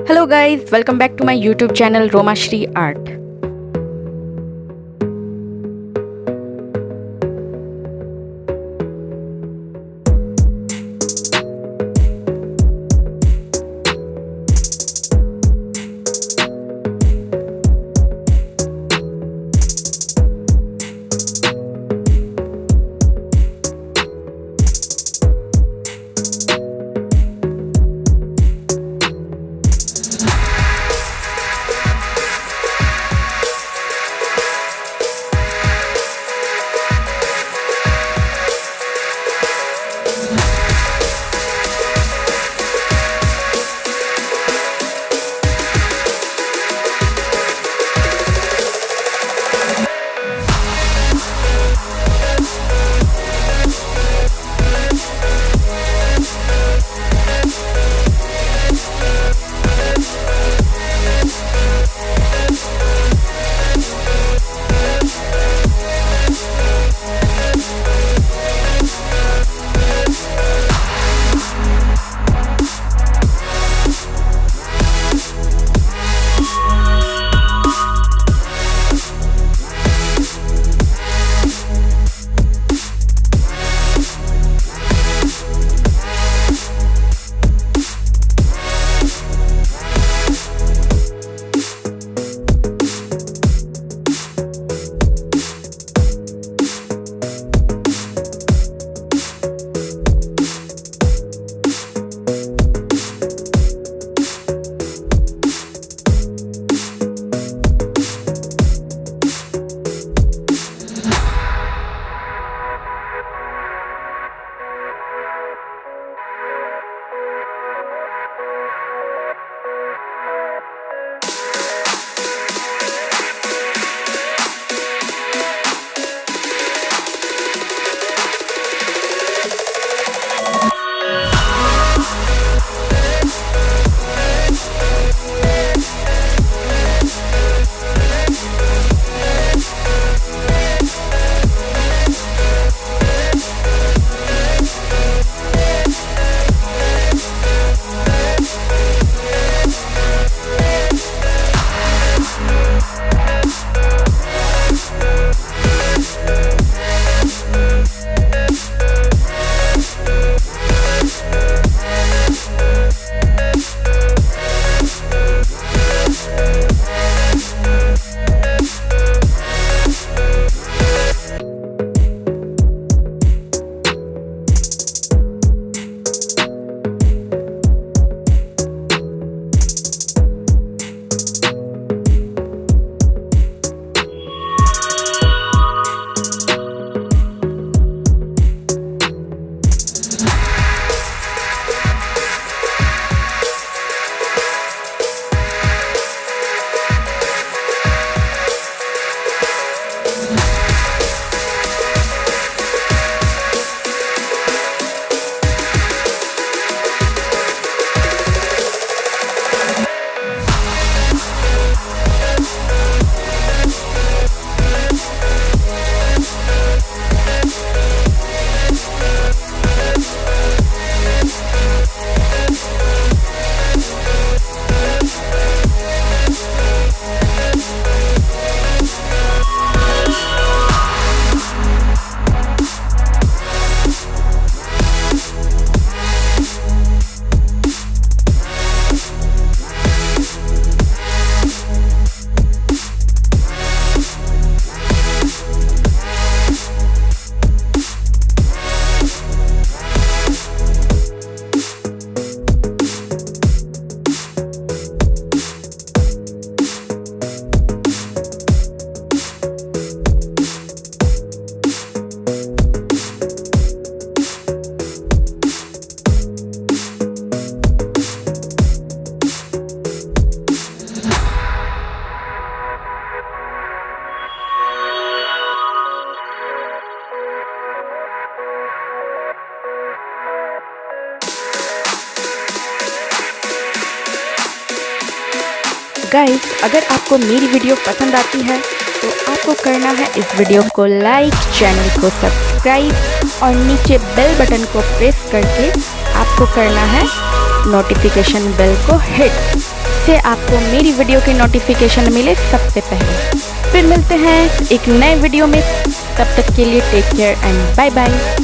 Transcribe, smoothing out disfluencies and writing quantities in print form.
Hello guys, welcome back to my YouTube channel Roma Shri Art. Guys, अगर आपको मेरी video पसंद आती है तो आपको करना है इस वीडियो को लाइक, चैनल को सब्सक्राइब और नीचे बेल बटन को प्रेस करके आपको करना है नोटिफिकेशन बेल को हिट। जिससे आपको मेरी वीडियो की नोटिफिकेशन मिले सबसे पहले। फिर मिलते हैं एक नए वीडियो में, तब तक के लिए take care and bye bye.